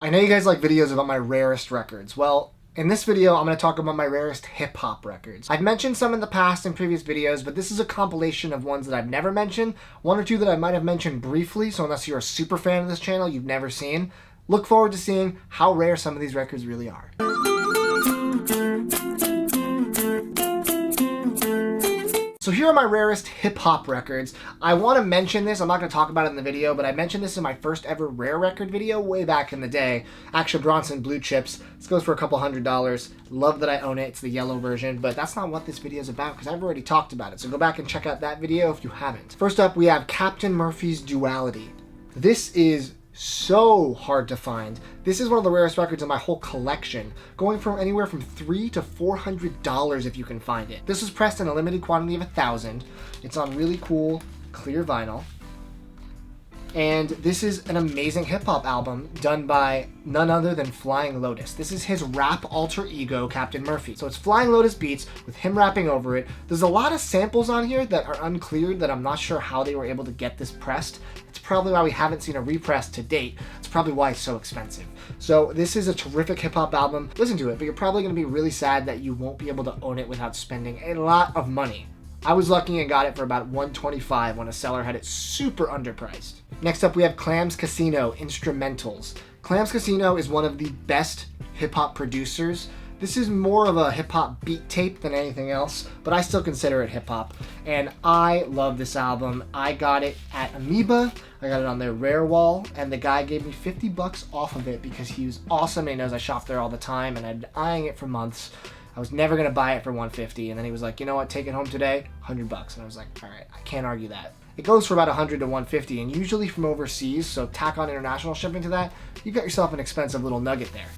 I know you guys like videos about my rarest records. Well, in this video, I'm going to talk about my rarest hip-hop records. I've mentioned some in the past in previous videos, but this is a compilation of ones that I've never mentioned, one or two that I might have mentioned briefly, so unless you're a super fan of this channel, you've never seen. Look forward to seeing how rare some of these records really are. So here are my rarest hip-hop records. I want to mention this, I'm not going to talk about it in the video, but I mentioned this in my first ever rare record video way back in the day. Action Bronson Blue Chips. This goes for a couple $100. Love that I own it. It's the yellow version, but that's not what this video is about because I've already talked about it. So go back and check out that video if you haven't. First up, we have Captain Murphy's Duality. This is so hard to find. This is one of the rarest records in my whole collection, going from anywhere from $300 to $400 if you can find it. This was pressed in a limited quantity of 1,000. It's on really cool clear vinyl. And this is an amazing hip-hop album done by none other than Flying Lotus. This is his rap alter ego, Captain Murphy. So it's Flying Lotus beats with him rapping over it. There's a lot of samples on here that are uncleared that I'm not sure how they were able to get this pressed. It's probably why we haven't seen a repress to date. It's probably why it's so expensive. So this is a terrific hip-hop album. Listen to it, but you're probably going to be really sad that you won't be able to own it without spending a lot of money. I was lucky and got it for about $125 when a seller had it super underpriced. Next up, we have Clams Casino Instrumentals. Clams Casino is one of the best hip-hop producers. This is more of a hip-hop beat tape than anything else, but I still consider it hip-hop. And I love this album. I got it at Amoeba. I got it on their Rare wall, and the guy gave me $50 off of it because he was awesome and he knows I shop there all the time, and I've been eyeing it for months. I was never gonna buy it for $150, and then he was like, you know what, take it home today, $100. And I was like, all right, I can't argue that. It goes for about $100 to $150, and usually from overseas, so tack on international shipping to that, you got yourself an expensive little nugget there.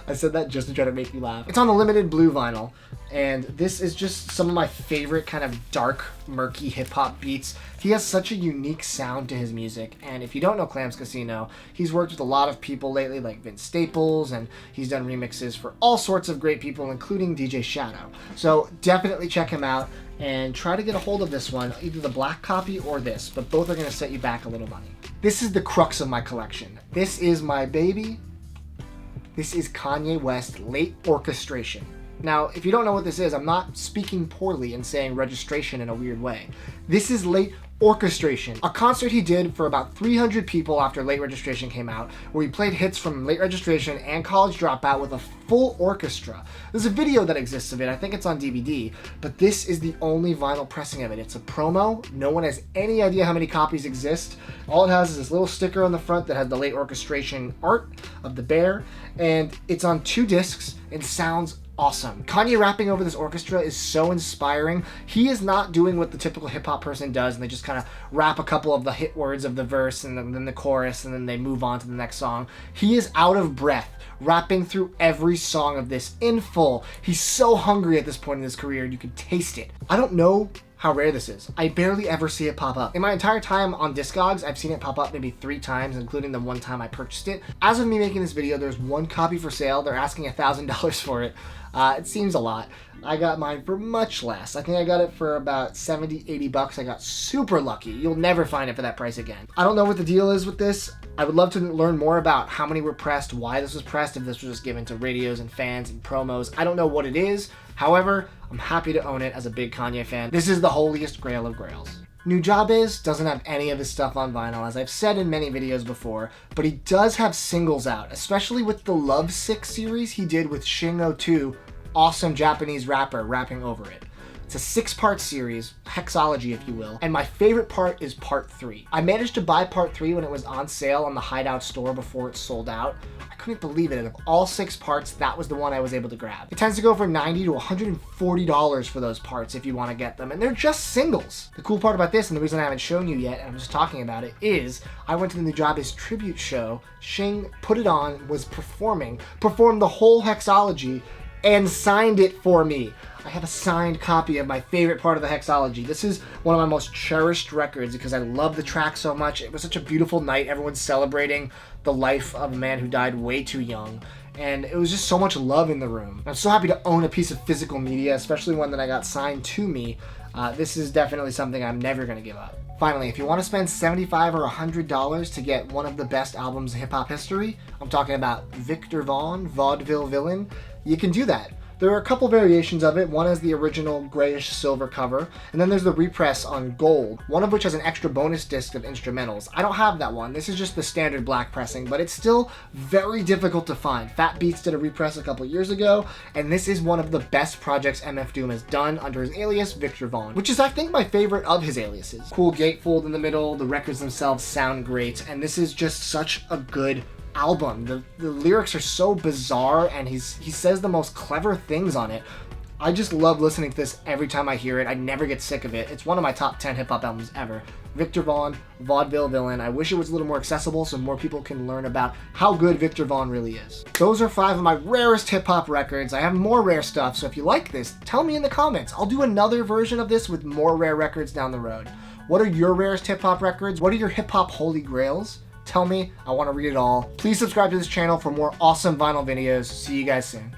I said that just to try to make you laugh. It's on the limited blue vinyl, and this is just some of my favorite kind of dark, murky hip-hop beats. He has such a unique sound to his music, and if you don't know Clams Casino, he's worked with a lot of people lately, like Vince Staples, and he's done remixes for all sorts of great people, including DJ Shadow. So definitely check him out, and try to get a hold of this one, either the black copy or this, but both are going to set you back a little money. This is the crux of my collection. This is my baby. This is Kanye West Late Orchestration. Now, if you don't know what this is, I'm not speaking poorly and saying registration in a weird way. This is Late Orchestration, a concert he did for about 300 people after Late Registration came out, where he played hits from Late Registration and College Dropout with a full orchestra. There's a video that exists of it, I think it's on DVD, but this is the only vinyl pressing of it. It's a promo, no one has any idea how many copies exist. All it has is this little sticker on the front that has the Late Orchestration art of the bear, and it's on 2 discs and sounds awesome. Kanye rapping over this orchestra is so inspiring. He is not doing what the typical hip-hop person does and they just kind of rap a couple of the hit words of the verse and then the chorus and then they move on to the next song. He is out of breath rapping through every song of this in full. He's so hungry at this point in his career, you can taste it. I don't know how rare this is. I barely ever see it pop up. In my entire time on Discogs, I've seen it pop up maybe 3 times, including the one time I purchased it. As of me making this video, there's 1 copy for sale. They're asking $1,000 for it. It seems a lot. I got mine for much less. I think I got it for about $70-80. I got super lucky. You'll never find it for that price again. I don't know what the deal is with this. I would love to learn more about how many were pressed, why this was pressed, if this was just given to radios and fans and promos. I don't know what it is. However, I'm happy to own it as a big Kanye fan. This is the holiest grail of grails. Nujabes doesn't have any of his stuff on vinyl, as I've said in many videos before, but he does have singles out, especially with the Love Sick series he did with Shin02, awesome Japanese rapper rapping over it. It's a 6-part series, hexology if you will, and my favorite part is part 3. I managed to buy part 3 when it was on sale on the Hideout store before it sold out. I couldn't believe it. Of all 6 parts, that was the one I was able to grab. It tends to go for $90 to $140 for those parts if you want to get them, and they're just singles. The cool part about this, and the reason I haven't shown you yet, and I'm just talking about it, is I went to the Nujabes tribute show. Shing put it on, was performed the whole hexology, and signed it for me. I have a signed copy of my favorite part of the hexology. This is one of my most cherished records because I love the track so much. It was such a beautiful night. Everyone's celebrating the life of a man who died way too young. And it was just so much love in the room. I'm so happy to own a piece of physical media, especially one that I got signed to me. This is definitely something I'm never going to give up. Finally, if you want to spend $75 or $100 to get one of the best albums in hip-hop history, I'm talking about Viktor Vaughn, Vaudeville Villain, you can do that. There are a couple variations of it. One has the original grayish silver cover, and then there's the repress on gold, one of which has an extra bonus disc of instrumentals. I don't have that one. This is just the standard black pressing, but it's still very difficult to find. Fat Beats did a repress a couple years ago, and this is one of the best projects MF Doom has done under his alias, Viktor Vaughn, which is, I think, my favorite of his aliases. Cool gatefold in the middle, the records themselves sound great, and this is just such a good album. The lyrics are so bizarre, and he says the most clever things on it. I just love listening to this every time I hear it. I never get sick of it. It's one of my top 10 hip-hop albums ever. Viktor Vaughn, Vaudeville Villain. I wish it was a little more accessible so more people can learn about how good Viktor Vaughn really is. Those are 5 of my rarest hip-hop records. I have more rare stuff, so if you like this, tell me in the comments. I'll do another version of this with more rare records down the road. What are your rarest hip-hop records? What are your hip-hop holy grails? Tell me, I want to read it all. Please subscribe to this channel for more awesome vinyl videos. See you guys soon.